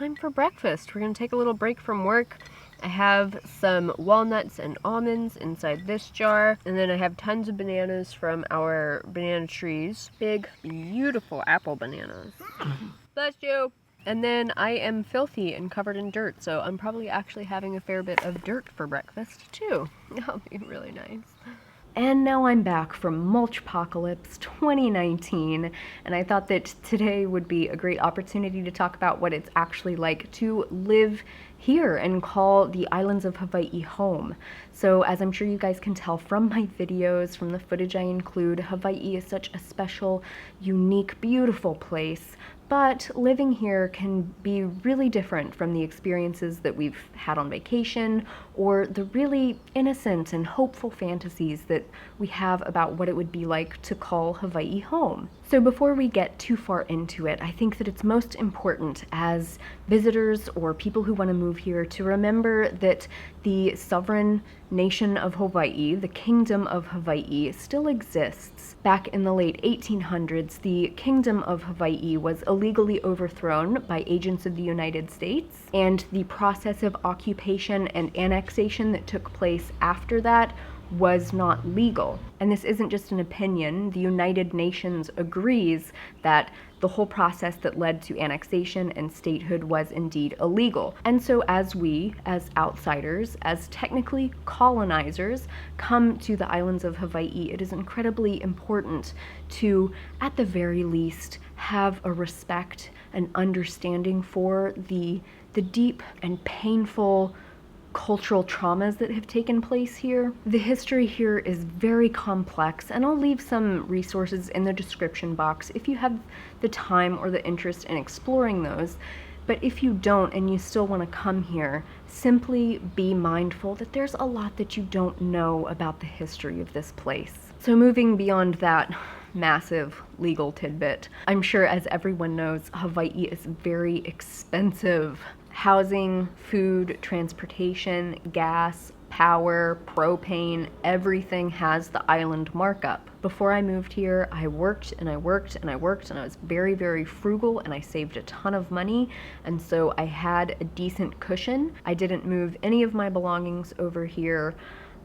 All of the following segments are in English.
time for breakfast. We're gonna take a little break from work. I have some walnuts and almonds inside this jar, and then I have tons of bananas from our banana trees. Big, beautiful apple bananas. Bless you! And then I am filthy and covered in dirt, so I'm probably actually having a fair bit of dirt for breakfast, too. That'll be really nice. And now I'm back from Mulchpocalypse 2019, and I thought that today would be a great opportunity to talk about what it's actually like to live here and call the islands of Hawaii home. So as I'm sure you guys can tell from my videos, from the footage I include, Hawaii is such a special, unique, beautiful place. But living here can be really different from the experiences that we've had on vacation or the really innocent and hopeful fantasies that we have about what it would be like to call Hawaii home. So before we get too far into it, I think that it's most important as visitors or people who want to move here to remember that the sovereign nation of Hawaii, the Kingdom of Hawaii, still exists. Back in the late 1800s, the Kingdom of Hawaii was illegally overthrown by agents of the United States, and the process of occupation and annexation that took place after that was not legal. And this isn't just an opinion. The United Nations agrees that the whole process that led to annexation and statehood was indeed illegal. And so as we, as outsiders, as technically colonizers, come to the islands of Hawaii, it is incredibly important to, at the very least, have a respect and understanding for the deep and painful cultural traumas that have taken place here. The history here is very complex, and I'll leave some resources in the description box if you have the time or the interest in exploring those. But if you don't and you still want to come here, simply be mindful that there's a lot that you don't know about the history of this place. So moving beyond that massive legal tidbit, I'm sure as everyone knows, Hawaii is very expensive. Housing, food, transportation, gas, power, propane, everything has the island markup. Before I moved here, I worked and I worked and I worked, and I was very, very frugal, and I saved a ton of money, and so I had a decent cushion. I didn't move any of my belongings over here.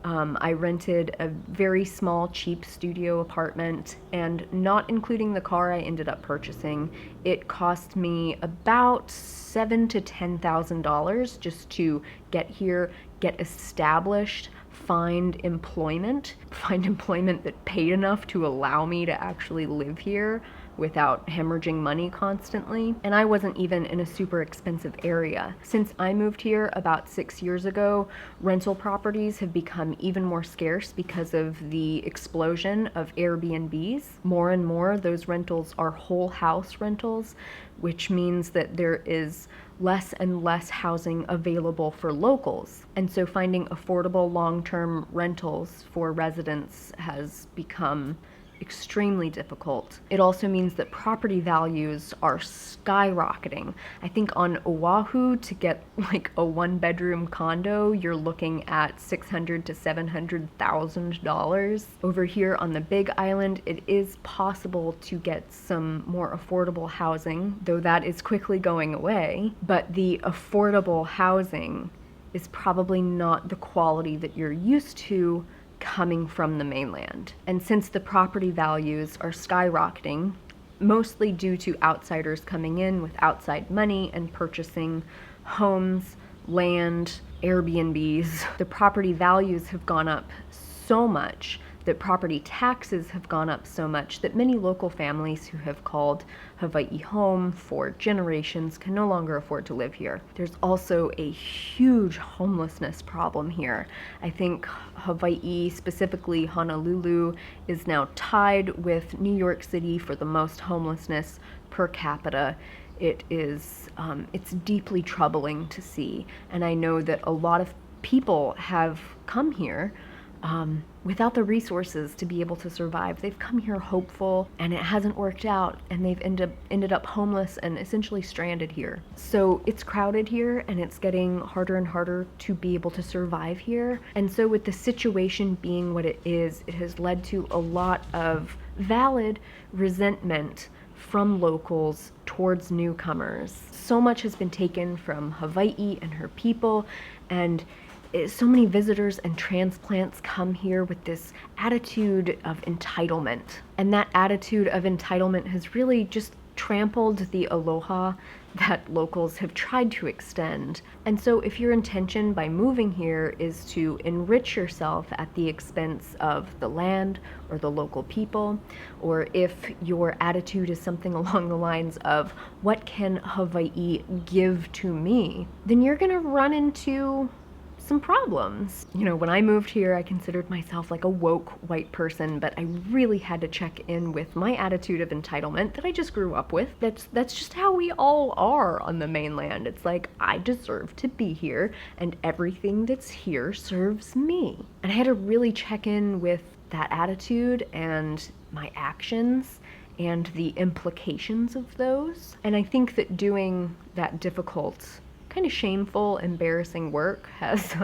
I rented a very small, cheap studio apartment, and not including the car I ended up purchasing, it cost me about $7,000 to $10,000 just to get here, get established, find employment that paid enough to allow me to actually live here without hemorrhaging money constantly. And I wasn't even in a super expensive area. Since I moved here about 6 years ago, rental properties have become even more scarce because of the explosion of Airbnbs. More and more, those rentals are whole house rentals, which means that there is less and less housing available for locals. And so finding affordable long-term rentals for residents has become extremely difficult. It also means that property values are skyrocketing. I think on Oahu, to get like a one-bedroom condo, you're looking at $600,000 to $700,000. Over here on the Big Island, it is possible to get some more affordable housing, though that is quickly going away. But the affordable housing is probably not the quality that you're used to coming from the mainland. And since the property values are skyrocketing, mostly due to outsiders coming in with outside money and purchasing homes, land, Airbnbs, the property values have gone up so much that property taxes have gone up so much that many local families who have called Hawaii home for generations can no longer afford to live here. There's also a huge homelessness problem here. I think Hawaii, specifically Honolulu, is now tied with New York City for the most homelessness per capita. It is, it's deeply troubling to see, and I know that a lot of people have come here without the resources to be able to survive. They've come here hopeful, and it hasn't worked out, and they've ended up homeless and essentially stranded here. So it's crowded here, and it's getting harder and harder to be able to survive here. And so with the situation being what it has led to a lot of valid resentment from locals towards newcomers. So much has been taken from Hawaii and her people, and so many visitors and transplants come here with this attitude of entitlement. And that attitude of entitlement has really just trampled the aloha that locals have tried to extend. And so if your intention by moving here is to enrich yourself at the expense of the land or the local people, or if your attitude is something along the lines of, what can Hawaii give to me, then you're gonna run into some problems. You know, when I moved here, I considered myself like a woke white person, but I really had to check in with my attitude of entitlement that I just grew up with. That's just how we all are on the mainland. It's like, I deserve to be here, and everything that's here serves me. And I had to really check in with that attitude and my actions and the implications of those. And I think that doing that difficult, kind of shameful, embarrassing work has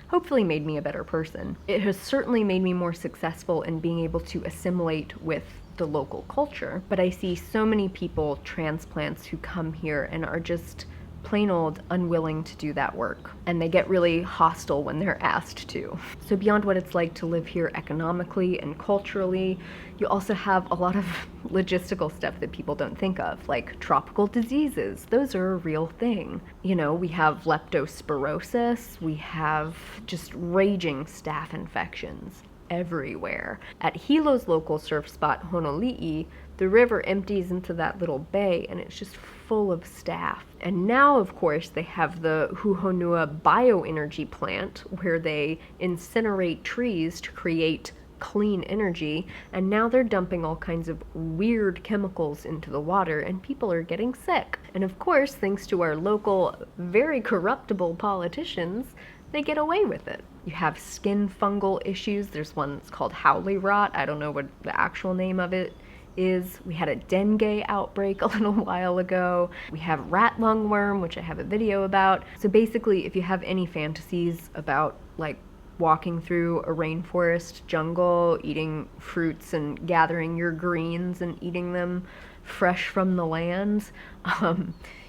hopefully made me a better person. It has certainly made me more successful in being able to assimilate with the local culture, but I see so many people, transplants, who come here and are just plain old unwilling to do that work, and they get really hostile when they're asked to. So beyond what it's like to live here economically and culturally, you also have a lot of logistical stuff that people don't think of, like tropical diseases. Those are a real thing. You know, we have leptospirosis, we have just raging staph infections everywhere. At Hilo's local surf spot, Honoli'i, the river empties into that little bay and it's just full of staph. And now, of course, they have the Huhonua bioenergy plant where they incinerate trees to create clean energy, and now they're dumping all kinds of weird chemicals into the water, and people are getting sick. And of course, thanks to our local, very corruptible politicians, they get away with it. You have skin fungal issues. There's one that's called howley rot. I don't know what the actual name of it is. We had a dengue outbreak a little while ago. We have rat lungworm, which I have a video about. So basically, if you have any fantasies about like walking through a rainforest jungle, eating fruits and gathering your greens and eating them fresh from the land,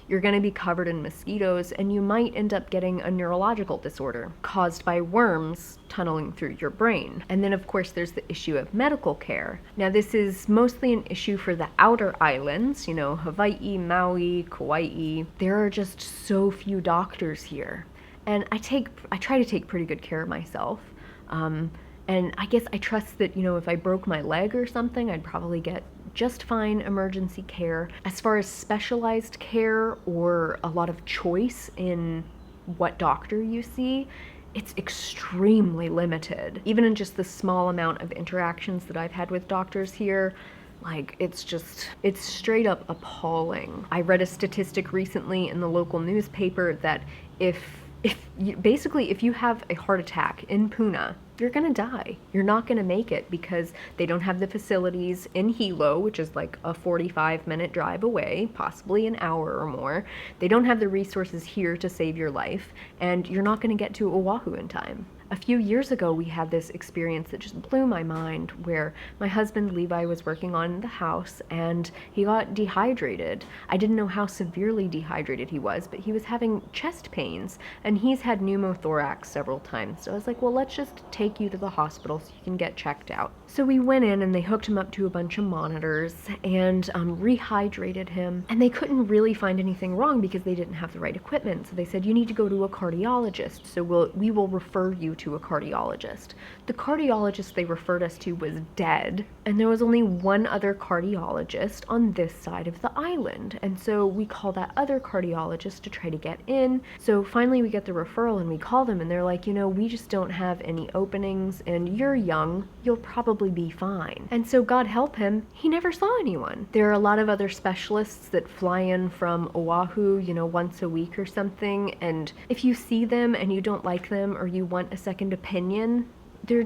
you're going to be covered in mosquitoes, and you might end up getting a neurological disorder caused by worms tunneling through your brain. And then of course there's the issue of medical care. Now this is mostly an issue for the outer islands, you know, Hawaii, Maui, Kauai. There are just so few doctors here. And I try to take pretty good care of myself. And I guess I trust that, you know, if I broke my leg or something, I'd probably get just fine emergency care. As far as specialized care or a lot of choice in what doctor you see, it's extremely limited. Even in just the small amount of interactions that I've had with doctors here, like, it's straight up appalling. I read a statistic recently in the local newspaper that if you have a heart attack in Puna, you're gonna die. You're not gonna make it because they don't have the facilities in Hilo, which is like a 45-minute drive away, possibly an hour or more. They don't have the resources here to save your life, and you're not gonna get to Oahu in time. A few years ago, we had this experience that just blew my mind, where my husband Levi was working on the house and he got dehydrated. I didn't know how severely dehydrated he was, but he was having chest pains, and he's had pneumothorax several times. So I was like, well, let's just take you to the hospital so you can get checked out. So we went in and they hooked him up to a bunch of monitors and rehydrated him, and they couldn't really find anything wrong because they didn't have the right equipment. So they said, you need to go to a cardiologist, so we will refer you to a cardiologist. The cardiologist they referred us to was dead, and there was only one other cardiologist on this side of the island, and so we call that other cardiologist to try to get in. So finally we get the referral and we call them, and they're like, you know, we just don't have any openings, and you're young, you'll probably be fine. And so God help him, he never saw anyone. There are a lot of other specialists that fly in from Oahu, you know, once a week or something, and if you see them and you don't like them or you want a second opinion, there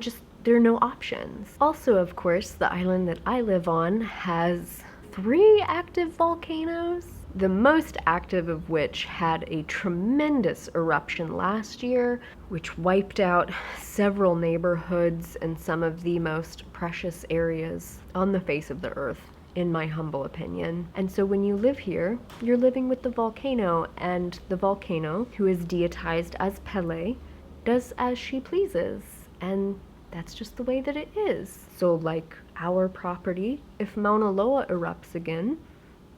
are no options. Also, of course, the island that I live on has 3 active volcanoes, the most active of which had a tremendous eruption last year, which wiped out several neighborhoods and some of the most precious areas on the face of the earth. in my humble opinion. And so when you live here, you're living with the volcano, and the volcano, who is deitized as Pele, does as she pleases. And that's just the way that it is. So like our property, if Mauna Loa erupts again,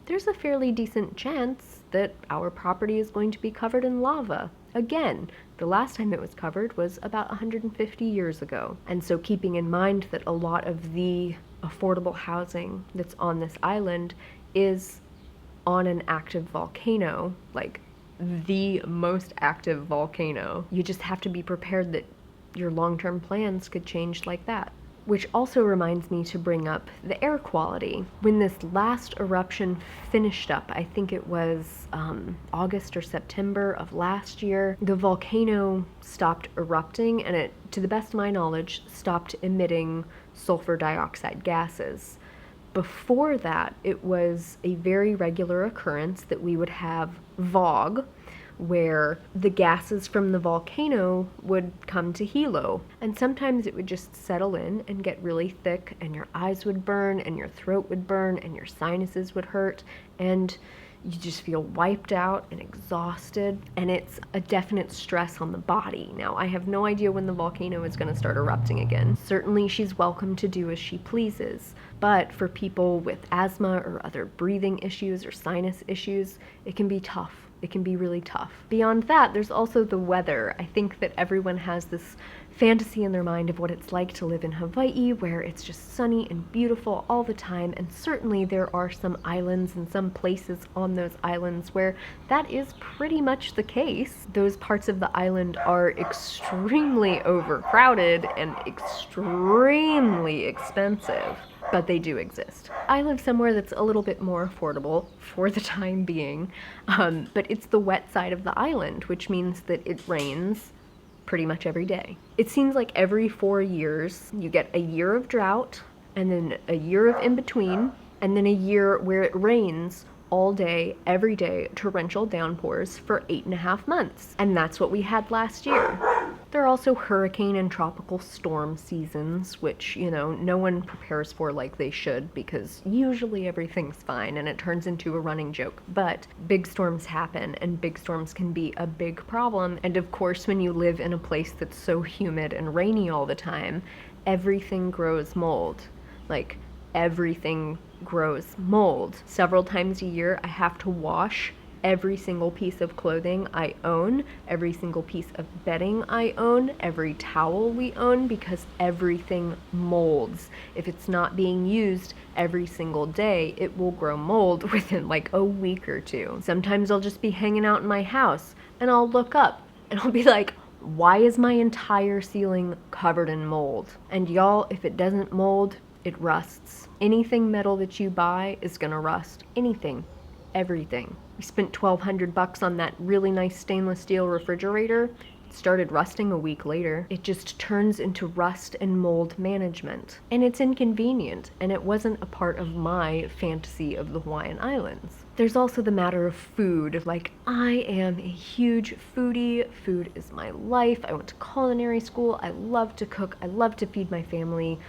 there's a fairly decent chance that our property is going to be covered in lava. Again, the last time it was covered was about 150 years ago. And so keeping in mind that a lot of the affordable housing that's on this island is on an active volcano, like the most active volcano, you just have to be prepared that your long-term plans could change like that. Which also reminds me to bring up the air quality. When this last eruption finished up, I think it was August or September of last year, the volcano stopped erupting, and it, to the best of my knowledge, stopped emitting sulfur dioxide gases. Before that, it was a very regular occurrence that we would have VOG, where the gases from the volcano would come to Hilo. And sometimes it would just settle in and get really thick, and your eyes would burn, and your throat would burn, and your sinuses would hurt, and you just feel wiped out and exhausted, and it's a definite stress on the body. Now, I have no idea when the volcano is going to start erupting again. Certainly she's welcome to do as she pleases, but for people with asthma or other breathing issues or sinus issues, it can be tough. It can be really tough. Beyond that, there's also the weather. I think that everyone has this fantasy in their mind of what it's like to live in Hawaii, where it's just sunny and beautiful all the time, and certainly there are some islands and some places on those islands where that is pretty much the case. Those parts of the island are extremely overcrowded and extremely expensive, but they do exist. I live somewhere that's a little bit more affordable for the time being, but it's the wet side of the island, which means that it rains pretty much every day. It seems like every 4 years you get a year of drought, and then a year of in between, and then a year where it rains all day, every day, torrential downpours for 8.5 months. And that's what we had last year. There are also hurricane and tropical storm seasons, which, you know, no one prepares for like they should, because usually everything's fine and it turns into a running joke. But big storms happen, and big storms can be a big problem. And of course, when you live in a place that's so humid and rainy all the time, everything grows mold. Like, everything grows mold. Several times a year, I have to wash every single piece of clothing I own, every single piece of bedding I own, every towel we own, because everything molds. If it's not being used every single day, it will grow mold within like a week or two. Sometimes I'll just be hanging out in my house and I'll look up and I'll be like, why is my entire ceiling covered in mold? And y'all, if it doesn't mold, it rusts. Anything metal that you buy is gonna rust. Anything. Everything. We spent $1,200 on that really nice stainless steel refrigerator. It started rusting a week later. It just turns into rust and mold management. And it's inconvenient, and it wasn't a part of my fantasy of the Hawaiian Islands. There's also the matter of food. Like, I am a huge foodie. Food is my life. I went to culinary school. I love to cook. I love to feed my family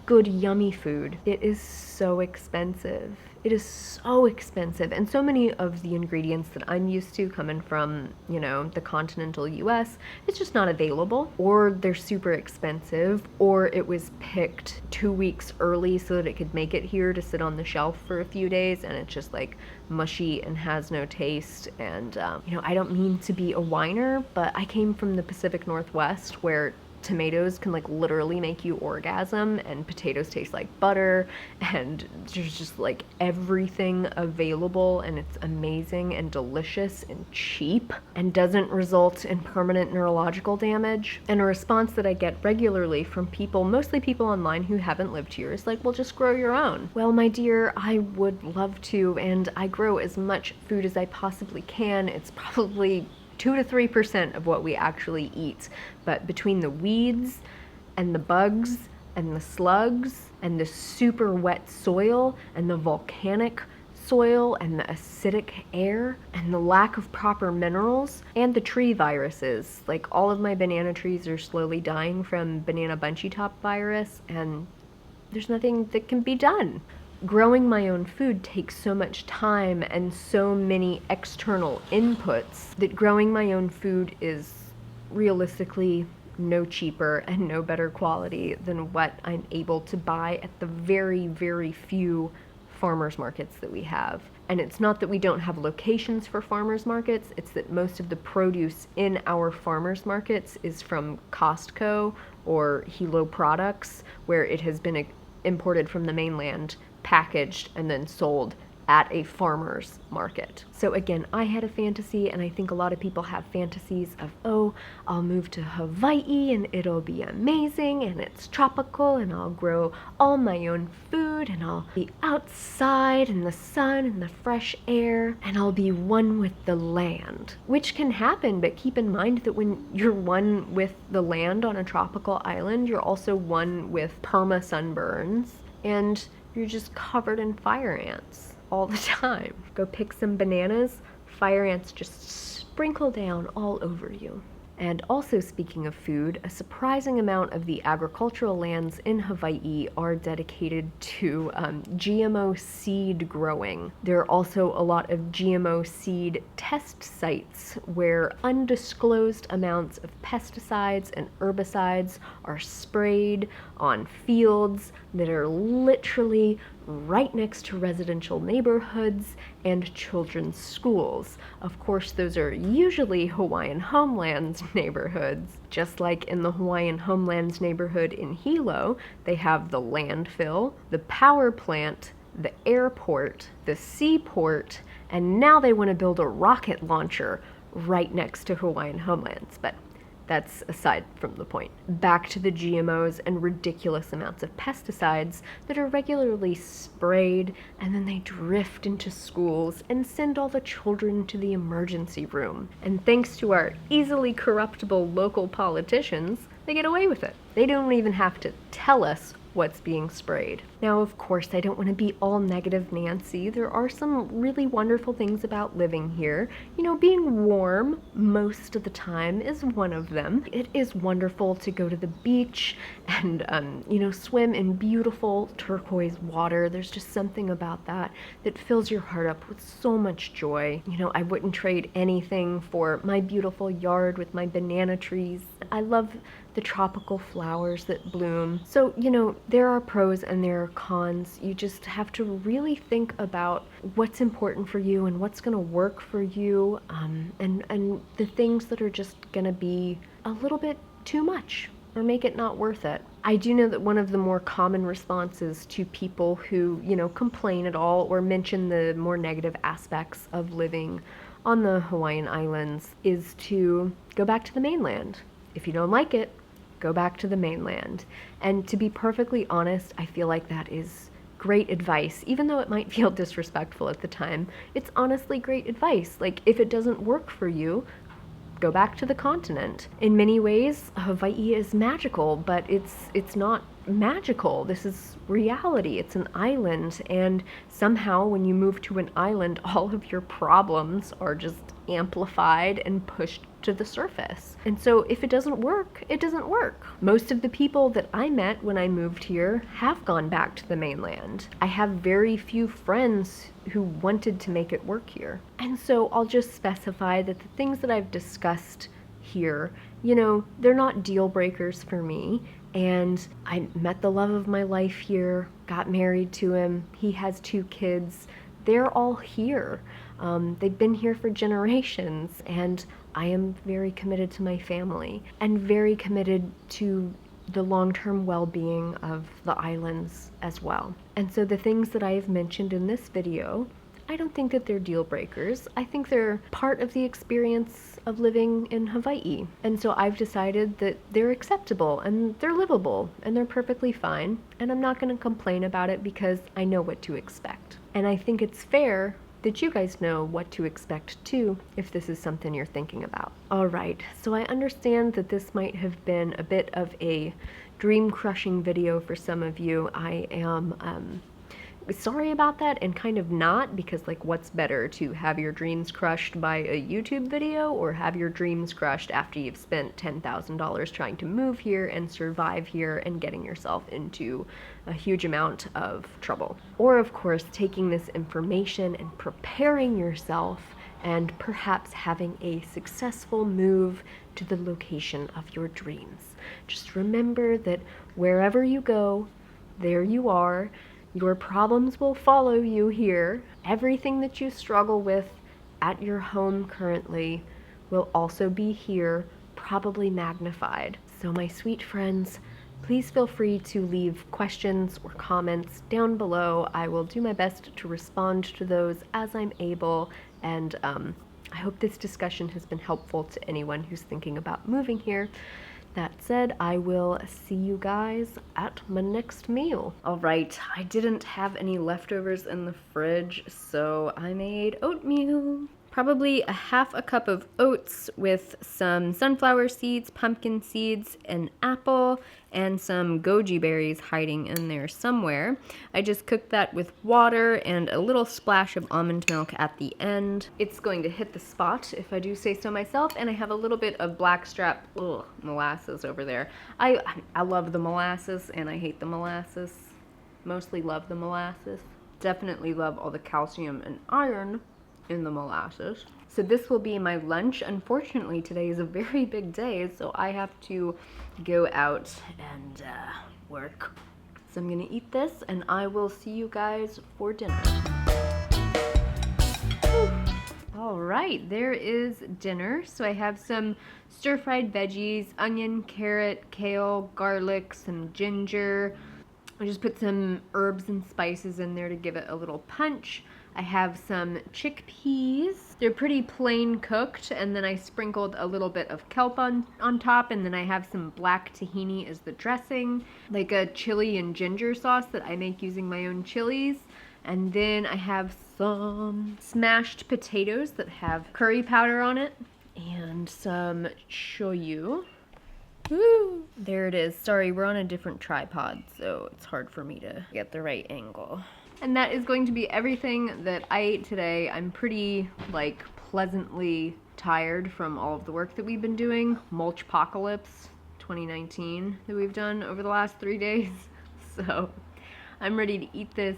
good, yummy food. It is so expensive. It is so expensive, and so many of the ingredients that I'm used to coming from, you know, the continental US, it's just not available, or they're super expensive, or it was picked 2 weeks early so that it could make it here to sit on the shelf for a few days, and it's just like mushy and has no taste. And you know, I don't mean to be a whiner, but I came from the Pacific Northwest, where tomatoes can like literally make you orgasm, and potatoes taste like butter, and there's just like everything available, and it's amazing and delicious and cheap and doesn't result in permanent neurological damage. And a response that I get regularly from people, mostly people online who haven't lived here, is like, well, just grow your own. Well, my dear, I would love to, and I grow as much food as I possibly can. It's probably 2 to 3% of what we actually eat. But between the weeds and the bugs and the slugs and the super wet soil and the volcanic soil and the acidic air and the lack of proper minerals and the tree viruses, like all of my banana trees are slowly dying from banana bunchy top virus, and there's nothing that can be done. growing my own food takes so much time and so many external inputs that growing my own food is realistically no cheaper and no better quality than what I'm able to buy at the very, very few farmers markets that we have. And it's not that we don't have locations for farmers markets, it's that most of the produce in our farmers markets is from Costco or Hilo products, where it has been imported from the mainland, packaged, and then sold at a farmer's market. So again, I had a fantasy, and I think a lot of people have fantasies of, oh, I'll move to Hawaii and it'll be amazing and it's tropical and I'll grow all my own food and I'll be outside in the sun and the fresh air and I'll be one with the land, which can happen, but keep in mind that when you're one with the land on a tropical island, you're also one with perma sunburns and you're just covered in fire ants all the time. Go pick some bananas, fire ants just sprinkle down all over you. And also, speaking of food, a surprising amount of the agricultural lands in Hawaii are dedicated to GMO seed growing. There are also a lot of GMO seed test sites where undisclosed amounts of pesticides and herbicides are sprayed on fields that are literally right next to residential neighborhoods and children's schools. Of course, those are usually Hawaiian homelands neighborhoods. Just like in the Hawaiian homelands neighborhood in Hilo, they have the landfill, the power plant, the airport, the seaport, and now they want to build a rocket launcher right next to Hawaiian homelands. But that's aside from the point. Back to the GMOs and ridiculous amounts of pesticides that are regularly sprayed, and then they drift into schools and send all the children to the emergency room. And thanks to our easily corruptible local politicians, they get away with it. They don't even have to tell us what's being sprayed. Now, of course, I don't want to be all negative Nancy. There are some really wonderful things about living here. You know, being warm most of the time is one of them. It is wonderful to go to the beach and, swim in beautiful turquoise water. There's just something about that that fills your heart up with so much joy. You know, I wouldn't trade anything for my beautiful yard with my banana trees. I love the tropical flowers that bloom. So, there are pros and there are cons. You just have to really think about what's important for you and what's gonna work for you, and the things that are just gonna be a little bit too much or make it not worth it. I do know that one of the more common responses to people who, complain at all or mention the more negative aspects of living on the Hawaiian Islands is to go back to the mainland. If you don't like it, go back to the mainland. And to be perfectly honest, I feel like that is great advice. Even though it might feel disrespectful at the time, it's honestly great advice. Like, if it doesn't work for you, go back to the continent. In many ways, Hawaii is magical, but it's not magical. This is reality. It's an island, and somehow when you move to an island, all of your problems are just amplified and pushed to the surface. And so if it doesn't work, it doesn't work. Most of the people that I met when I moved here have gone back to the mainland. I have very few friends who wanted to make it work here. And so I'll just specify that the things that I've discussed here, they're not deal breakers for me. And I met the love of my life here, got married to him. He has 2 kids. They're all here. They've been here for generations, and I am very committed to my family and very committed to the long-term well-being of the islands as well. And so the things that I have mentioned in this video, I don't think that they're deal breakers. I think they're part of the experience of living in Hawaii. And so I've decided that they're acceptable and they're livable and they're perfectly fine. And I'm not going to complain about it because I know what to expect. And I think it's fair that you guys know what to expect too if this is something you're thinking about. All right, so I understand that this might have been a bit of a dream-crushing video for some of you. I am sorry about that, and kind of not, because like what's better, to have your dreams crushed by a YouTube video or have your dreams crushed after you've spent $10,000 trying to move here and survive here and getting yourself into a huge amount of trouble? Or of course taking this information and preparing yourself and perhaps having a successful move to the location of your dreams. Just remember that wherever you go, there you are. Your problems will follow you here. Everything that you struggle with at your home currently will also be here, probably magnified. So my sweet friends, please feel free to leave questions or comments down below. I will do my best to respond to those as I'm able, and I hope this discussion has been helpful to anyone who's thinking about moving here. That said, I will see you guys at my next meal. All right, I didn't have any leftovers in the fridge, so I made oatmeal. Probably a half a cup of oats with some sunflower seeds, pumpkin seeds, an apple, and some goji berries hiding in there somewhere. I just cooked that with water and a little splash of almond milk at the end. It's going to hit the spot, if I do say so myself, and I have a little bit of blackstrap molasses over there. I love the molasses and I hate the molasses. Mostly love the molasses. Definitely love all the calcium and iron in the molasses. So this will be my lunch. Unfortunately, today is a very big day, so I have to go out and work. So I'm gonna eat this and I will see you guys for dinner. All right, there is dinner. So I have some stir-fried veggies, onion, carrot, kale, garlic, some ginger. I just put some herbs and spices in there to give it a little punch. I have some chickpeas. They're pretty plain cooked, and then I sprinkled a little bit of kelp on top, and then I have some black tahini as the dressing, like a chili and ginger sauce that I make using my own chilies. And then I have some smashed potatoes that have curry powder on it, and some shoyu. Woo! There it is. Sorry, we're on a different tripod, so it's hard for me to get the right angle. And that is going to be everything that I ate today. I'm pretty, like, pleasantly tired from all of the work that we've been doing. Mulchpocalypse 2019 that we've done over the last 3 days. So I'm ready to eat this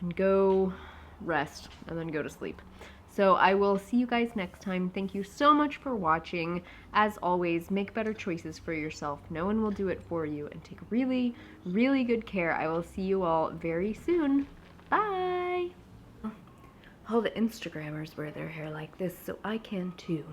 and go rest and then go to sleep. So I will see you guys next time. Thank you so much for watching. As always, make better choices for yourself. No one will do it for you, and take really, really good care. I will see you all very soon. Bye! All the Instagrammers wear their hair like this, so I can too.